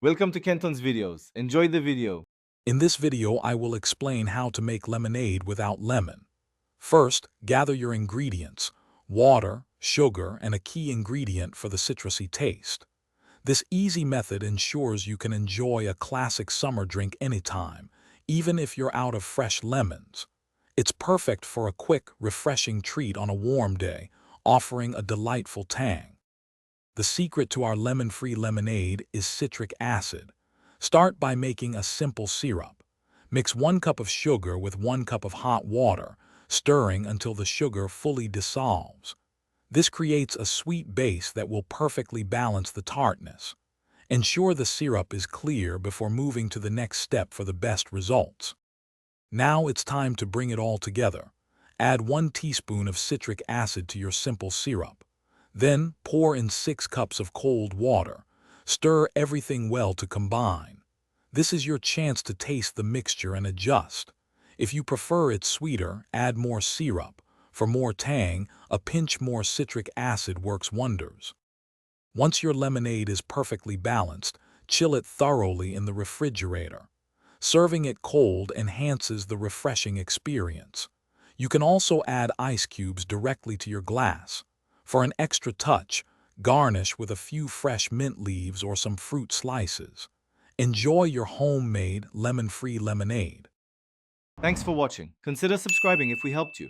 Welcome to Kenton's videos. Enjoy the video. In this video, I will explain how to make lemonade without lemon. First, gather your ingredients: water, sugar, and a key ingredient for the citrusy taste. This easy method ensures you can enjoy a classic summer drink anytime, even if you're out of fresh lemons. It's perfect for a quick, refreshing treat on a warm day, offering a delightful tang. The secret to our lemon-free lemonade is citric acid. Start by making a simple syrup. Mix 1 cup of sugar with 1 cup of hot water, stirring until the sugar fully dissolves. This creates a sweet base that will perfectly balance the tartness. Ensure the syrup is clear before moving to the next step for the best results. Now it's time to bring it all together. Add 1 teaspoon of citric acid to your simple syrup. Then pour in 6 cups of cold water. Stir everything well to combine. This is your chance to taste the mixture and adjust. If you prefer it sweeter, add more syrup. For more tang, a pinch more citric acid works wonders. Once your lemonade is perfectly balanced, chill it thoroughly in the refrigerator. Serving it cold enhances the refreshing experience. You can also add ice cubes directly to your glass. For an extra touch, garnish with a few fresh mint leaves or some fruit slices. Enjoy your homemade lemon-free lemonade. Thanks for watching. Consider subscribing if we helped you.